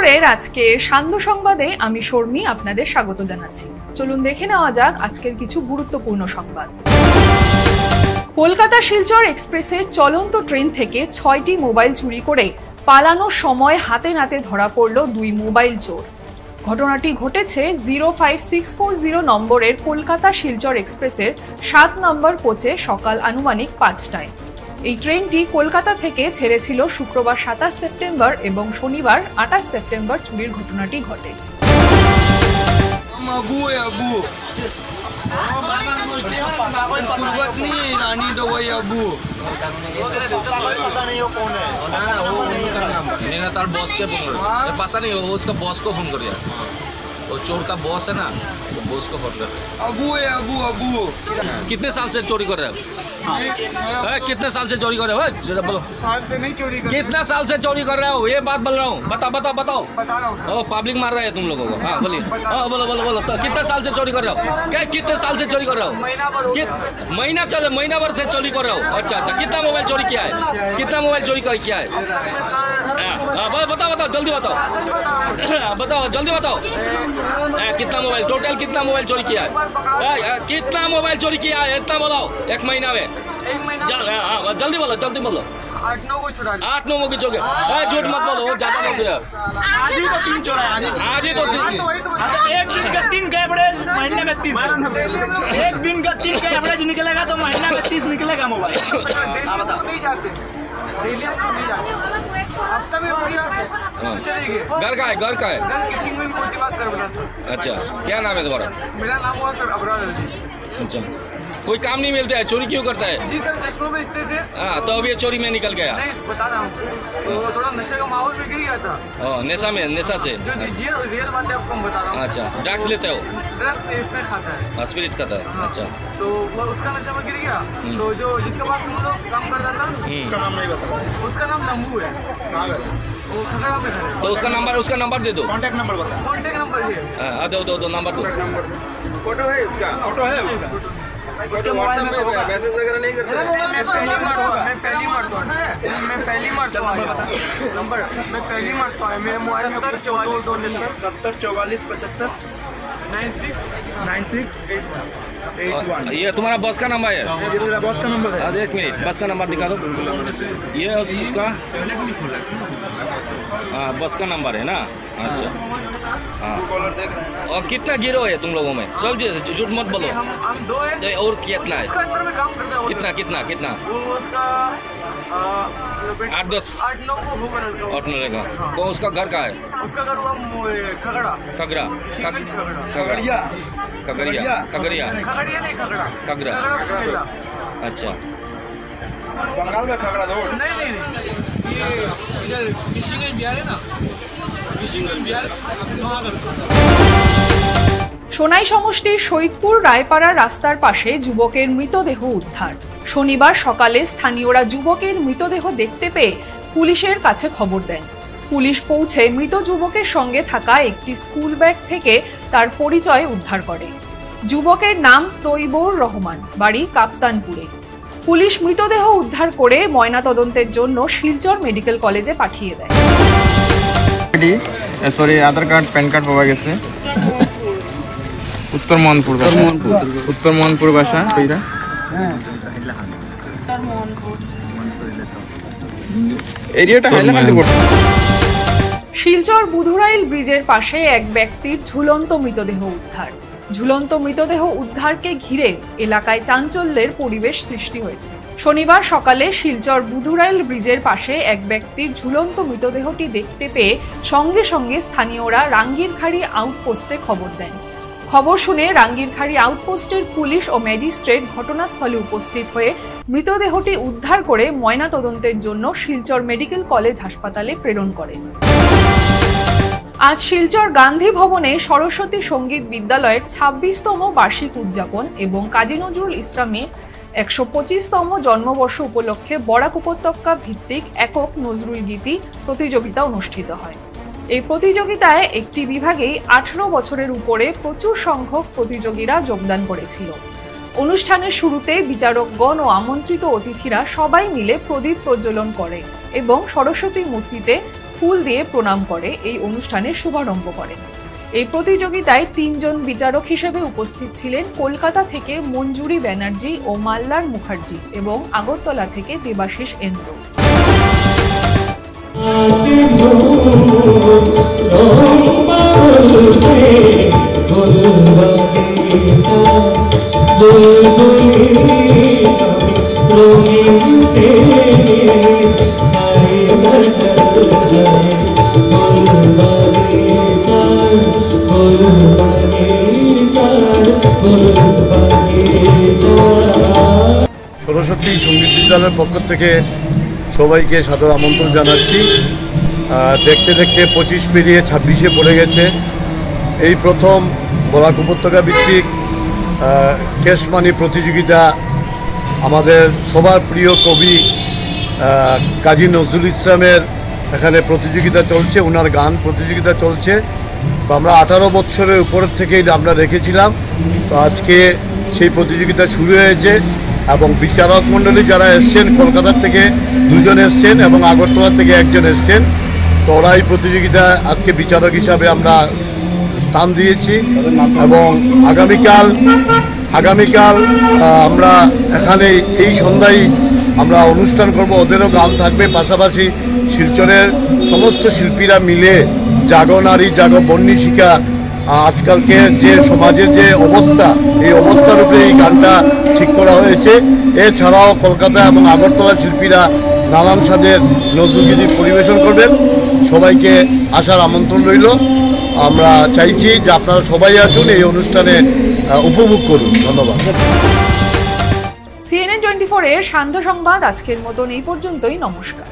দুপুরের আজকে সান্ধ্য সংবাদে আমি শর্মী আপনাদের স্বাগত জানাচ্ছি। চলুন দেখে নেওয়া যাক আজকের কিছু গুরুত্বপূর্ণ সংবাদ। কলকাতা শিলচর এক্সপ্রেসের চলন্ত ট্রেন থেকে ৬টি মোবাইল চুরি করে পালানোর সময় হাতে নাতে ধরা পড়ল ২ মোবাইল চোর। ঘটনাটি ঘটেছে 05640 নম্বরের কলকাতা শিলচর এক্সপ্রেসের ৭ নম্বর কোচে সকাল আনুমানিক ৫টায়। এই ট্রেনটি কলকাতা থেকে ছেড়েছিল শুক্রবার ২৭ সেপ্টেম্বর এবং শনিবার ২৮ সেপ্টেম্বর চুরির ঘটনাটি ঘটে। वो चोर का बॉस है ना, तो बॉस को फोन कर रहे अबू कितने साल से चोरी कर रहे हो? कितने साल से चोरी कर रहे हो? बोलो। साल से नहीं चोरी कर। कितना साल से चोरी कर रहे हो? ये बात बोल रहा हूँ। बताओ। पब्लिक मार रहा है तुम लोगों को। हाँ बोलिए। बोलो। तो कितने साल से चोरी कर रहे हो? क्या कितने साल से चोरी कर रहे हो? महीना भर से चोरी कर रहे हो। अच्छा। कितना मोबाइल चोरी किया है? किया है? बताओ जल्दी बताओ। जल्दी बताओ। कितना मोबाइल टोटल कितना मोबाइल चोरी किया है? कितना मोबाइल चोरी किया है इतना बोलो। एक महीना में जल्दी बोलो। 8-9 को चुरा। 8-9 को चोरी। झूठ मत बोलो, ज्यादा मत बोलो। आज ही तो 3 चोरा। आज ही तो 3। एक दिन का 3 का एवरेज, महीने में 30। एक दिन का 3 का एवरेज निकलेगा तो महीना में 30 निकलेगा मोबाइल। नहीं जाते हफ्ता में घर का है किसिंग में मोटी बात कर बोला। अच्छा, क्या नाम है तुम्हारा? मेरा नाम हुआ सर अबरार। अच्छा, कोई काम नहीं मिलता है, चोरी क्यों करता है? जी सर, चश्मों में स्थित थे। हाँ, तो अब ये चोरी में निकल गया। नहीं बता रहा हूँ, तो थोड़ा नशे का माहौल में गिर गया था। नशा से जो रियल बात है आपको बता रहा हूँ। अच्छा, ड्रग्स लेते हो? ड्रग्स इसमें खाता है, स्पिरिट खाता है। हाँ। अच्छा, तो वो उसका नशा में गिर गया। तो जो जिसके पास हम लोग काम करता था उसका नाम नहीं बता, उसका नाम नंबू है। वो खगड़ा में है। तो उसका नंबर दे दो। कॉन्टेक्ट नंबर बता। कॉन्टेक्ट नंबर है। दो नंबर दो। फोटो है इसका? फोटो है। मोबाइल में मैसेज वगैरह नहीं करते? मैं पहली मरता हूँ नंबर। मैं पहली मरता हूँ मेरे मोबाइल में 704475 9681। ये तुम्हारा बस का नंबर है? ये बस का नंबर है। एक मिनट, बस का नंबर दिखा दो। ये इसका बस का नंबर है ना? अच्छा, हाँ। और कितना गिरो है तुम लोगों में? चल झूठ मत बोलो। हम 2 हैं। और कितना है? अंदर में काम करते हैं। कितना? वो उसका 8-10 8-9 को होगा। 8-9 का। तो उसका घर का है? उसका घर हुआ खगड़ा। खगड़िया। अच्छा, बंगाल में खगड़ा रोड। नहीं ये किशनगंज बिहार है ना, किशनगंज बिहार। সোনাই সমষ্টির সৈয়দপুর রায়পাড়া রাস্তার পাশে যুবকের মৃতদেহ উদ্ধার। শনিবার সকালে স্থানীয়রা যুবকের মৃতদেহ দেখতে পেয়ে পুলিশের কাছে খবর দেন। পুলিশ পৌঁছে মৃত যুবকের সঙ্গে থাকা একটি স্কুল ব্যাগ থেকে তার পরিচয় উদ্ধার করে। যুবকের নাম তৈবুর রহমান, বাড়ি কাপ্তানপুরে। পুলিশ মৃতদেহ উদ্ধার করে ময়নাতদন্তের জন্য শিলচর মেডিকেল কলেজে পাঠিয়ে দেয়। আধার কার্ড, প্যান কার্ড পাওয়া গেছে। উত্তর মোহনপুর বাসা কইরা। এরিয়াটা হাইলাকান্দি পড়ছে। শিলচর বুধুরাইল ব্রিজের পাশে এক ব্যক্তির ঝুলন্ত মৃতদেহ উদ্ধার। ঝুলন্ত মৃতদেহ উদ্ধারকে ঘিরে এলাকায় চাঞ্চল্যের পরিবেশ সৃষ্টি হয়েছে। শনিবার সকালে শিলচর বুধুরাইল ব্রিজের পাশে এক ব্যক্তির ঝুলন্ত মৃতদেহটি দেখতে পেয়ে সঙ্গে সঙ্গে স্থানীয়রা রাঙ্গিরখাড়ি আউটপোস্টে খবর দেন। খবর শুনে রাঙ্গিরখাড়ি আউটপোস্টের পুলিশ ও ম্যাজিস্ট্রেট ঘটনাস্থলে উপস্থিত হয়ে মৃতদেহটি উদ্ধার করে ময়নাতদন্তের জন্য শিলচর মেডিকেল কলেজ হাসপাতালে প্রেরণ করেন। আজ শিলচর গান্ধী ভবনে সরস্বতী সঙ্গীত বিদ্যালয়ের 26তম বার্ষিক উদযাপন এবং কাজী নজরুল ইসলামের 125তম জন্মবর্ষ উপলক্ষে বরাক উপত্যকা ভিত্তিক একক নজরুল গীতি প্রতিযোগিতা অনুষ্ঠিত হয়। এই প্রতিযোগিতায় একটি বিভাগেই 18 বছরের উপরে প্রচুর সংখ্যক প্রতিযোগীরা যোগদান করেছিল। অনুষ্ঠানের শুরুতে বিচারকগণ ও আমন্ত্রিত অতিথিরা সবাই মিলে প্রদীপ প্রজ্বলন করে এবং সরস্বতী মূর্তিতে ফুল দিয়ে প্রণাম করে এই অনুষ্ঠানের শুভারম্ভ করেন। এই প্রতিযোগিতায় 3 জন বিচারক হিসেবে উপস্থিত ছিলেন কলকাতা থেকে মঞ্জুরি ব্যানার্জি ও মাল্লার মুখার্জি এবং আগরতলা থেকে দেবাশিস এন্দ্র। সরস্বতী সঙ্গীত বিদ্যালয়ের পক্ষ থেকে সবাইকে সাদর আমন্ত্রণ জানাচ্ছি। দেখতে দেখতে 25 পেরিয়ে 26-এ পড়ে গেছে। এই প্রথম বরাক উপত্যকা ভিত্তিক কেশমানি প্রতিযোগিতা আমাদের সবার প্রিয় কবি কাজী নজরুল ইসলামের এখানে প্রতিযোগিতা চলছে, ওনার গান প্রতিযোগিতা চলছে। তো আমরা 18 বছরের উপরের থেকেই আমরা রেখেছিলাম। তো আজকে সেই প্রতিযোগিতা শুরু হয়েছে এবং বিচারক মণ্ডলী যারা এসছেন কলকাতার থেকে 2 জন এসছেন এবং আগরতলা থেকে 1 জন এসছেন। তো ওরা এই প্রতিযোগিতা আজকে বিচারক হিসাবে আমরা স্থান দিয়েছি এবং আগামীকাল আমরা এখানে এই সন্ধ্যায় আমরা অনুষ্ঠান করব, ওদেরও গান থাকবে। পাশাপাশি শিলচরের সমস্ত শিল্পীরা মিলে জাগো নারী জাগো বন্যী শিখা, আজকালকে যে সমাজের যে অবস্থা, এই অবস্থার উপরে এই গানটা ঠিক করা হয়েছে। এছাড়াও কলকাতা এবং আগরতলা শিল্পীরা নানান স্বাদের নজরুলগীতি পরিবেশন করবেন। সবাইকে আসার আমন্ত্রণ রইল। আমরা চাইছি যে আপনারা সবাই আসুন, এই অনুষ্ঠানে উপভোগ করুন। ধন্যবাদ। CNN 24 এর সান্ধ্য সংবাদ আজকের মতন এই পর্যন্তই। নমস্কার।